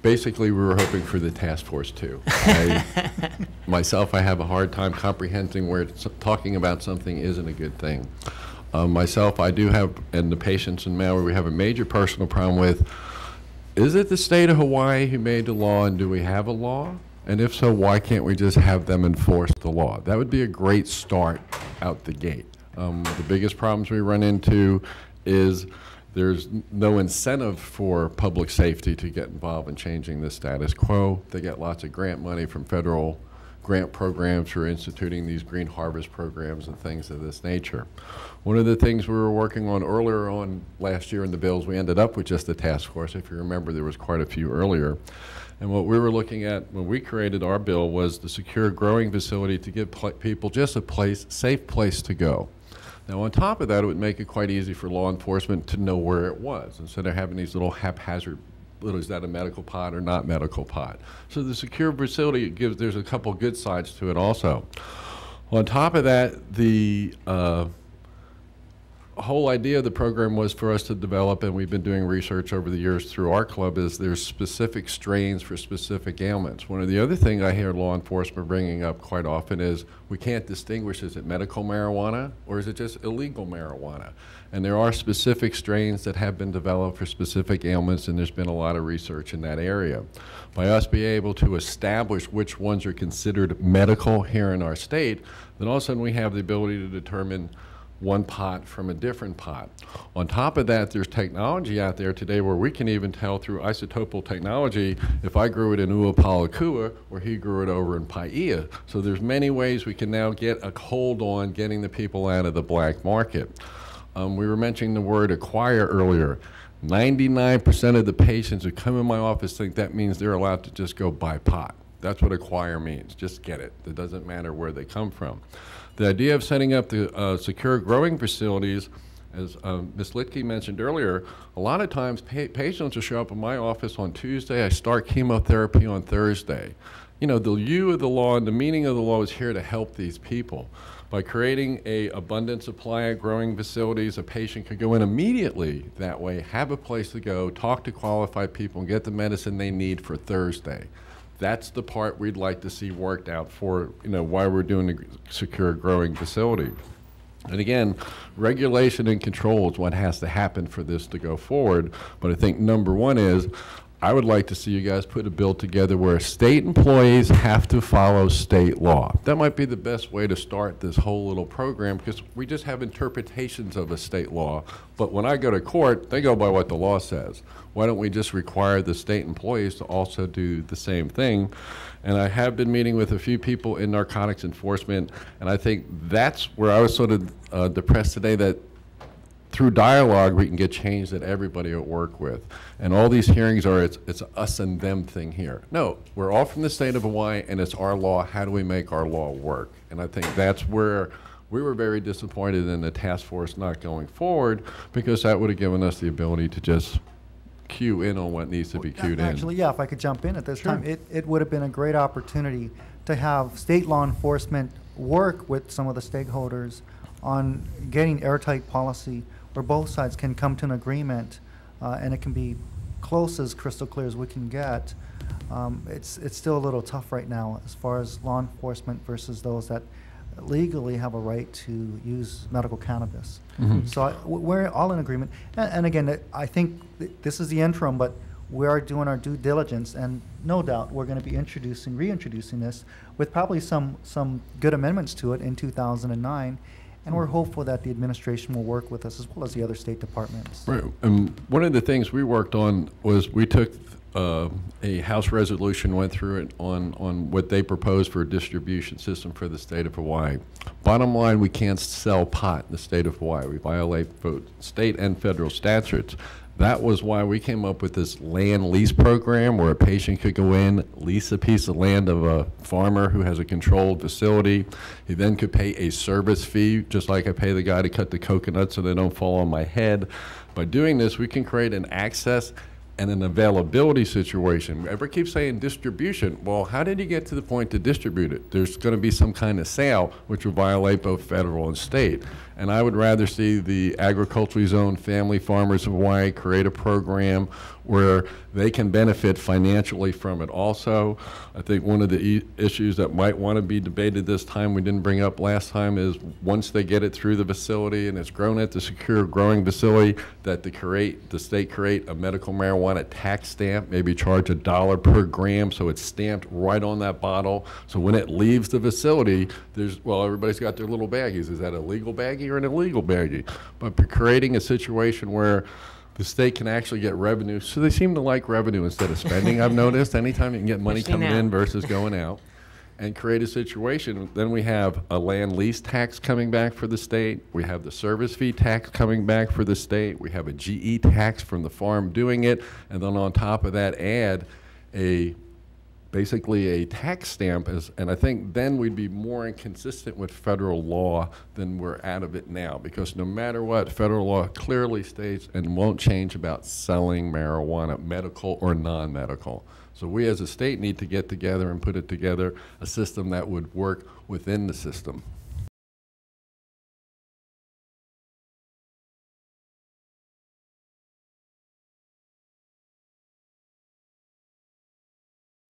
Basically, we were hoping for the task force too. Myself, I have a hard time comprehending where talking about something isn't a good thing. Myself, I do have, and the patients in Maui, we have a major personal problem with, is it the state of Hawaii who made the law, and do we have a law? And if so, why can't we just have them enforce the law? That would be a great start out the gate. The biggest problems we run into is there's no incentive for public safety to get involved in changing the status quo. They get lots of grant money from federal grant programs for instituting these green harvest programs and things of this nature. One of the things we were working on earlier on last year in the bills, we ended up with just a task force. If you remember, there was quite a few earlier. And what we were looking at when we created our bill was the secure growing facility to give people just a safe place to go. Now, on top of that, it would make it quite easy for law enforcement to know where it was, instead of having these little haphazard, is that a medical pot or not medical pot? So the secure facility, there's a couple good sides to it also. On top of that, the whole idea of the program was for us to develop, and we've been doing research over the years through our club, is there's specific strains for specific ailments. One of the other things I hear law enforcement bringing up quite often is we can't distinguish, is it medical marijuana or is it just illegal marijuana? And there are specific strains that have been developed for specific ailments, and there's been a lot of research in that area. By us being able to establish which ones are considered medical here in our state, then all of a sudden we have the ability to determine one pot from a different pot. On top of that, there's technology out there today where we can even tell through isotopal technology if I grew it in Uapalakua or he grew it over in Paia. So there's many ways we can now get a hold on getting the people out of the black market. We were mentioning the word acquire earlier. 99% of the patients who come in my office think that means they're allowed to just go buy pot. That's what acquire means, just get it. It doesn't matter where they come from. The idea of setting up the secure growing facilities, as Ms. Litke mentioned earlier, a lot of times patients will show up in my office on Tuesday, I start chemotherapy on Thursday. You know, the you of the law and the meaning of the law is here to help these people. By creating an abundant supply of growing facilities, a patient could go in immediately that way, have a place to go, talk to qualified people, and get the medicine they need for Thursday. That's the part we'd like to see worked out for, why we're doing the secure growing facility. And again, regulation and control is what has to happen for this to go forward. But I think number one is, I would like to see you guys put a bill together where state employees have to follow state law. That might be the best way to start this whole little program, because we just have interpretations of a state law. But when I go to court, they go by what the law says. Why don't we just require the state employees to also do the same thing? And I have been meeting with a few people in narcotics enforcement, and I think that's where I was sort of depressed today, that through dialogue, we can get change that everybody will work with. And all these hearings are, it's us and them thing here. No, we're all from the state of Hawaii, and it's our law. How do we make our law work? And I think that's where we were very disappointed in the task force not going forward, because that would have given us the ability to just cue in on what needs to be cued in. Actually, yeah, if I could jump in at this time, it would have been a great opportunity to have state law enforcement work with some of the stakeholders on getting airtight policy where both sides can come to an agreement, and it can be close as crystal clear as we can get. It's still a little tough right now as far as law enforcement versus those that legally have a right to use medical cannabis. Mm-hmm. So we're all in agreement. And again, I think this is the interim, but we are doing our due diligence, and no doubt we're going to be reintroducing this with probably some good amendments to it in 2009. And we're hopeful that the administration will work with us as well as the other state departments. Right. One of the things we worked on was we took a House resolution, went through it on what they proposed for a distribution system for the state of Hawaii. Bottom line, we can't sell pot in the state of Hawaii. We violate both state and federal statutes. That was why we came up with this land lease program where a patient could go in, lease a piece of land of a farmer who has a controlled facility. He then could pay a service fee, just like I pay the guy to cut the coconuts so they don't fall on my head. By doing this, we can create an access and an availability situation. Everyone keeps saying distribution. Well, how did you get to the point to distribute it? There's going to be some kind of sale, which will violate both federal and state. And I would rather see the agriculturally zoned family farmers of Hawaii create a program where they can benefit financially from it also. I think one of the issues that might want to be debated this time, we didn't bring up last time, is once they get it through the facility and it's grown at the secure growing facility, that the state create a medical marijuana tax stamp, maybe charge $1 per gram, so it's stamped right on that bottle. So when it leaves the facility, well, everybody's got their little baggies. Is that a legal baggie or an illegal baggie? But creating a situation where the state can actually get revenue. So they seem to like revenue instead of spending, I've noticed. Anytime you can get money coming in versus going out, and create a situation. Then we have a land lease tax coming back for the state. We have the service fee tax coming back for the state. We have a GE tax from the farm doing it. And then on top of that, add basically a tax stamp, and I think then we'd be more inconsistent with federal law than we're out of it now, because no matter what, federal law clearly states and won't change about selling marijuana, medical or non-medical. So we as a state need to get together and put it together, a system that would work within the system.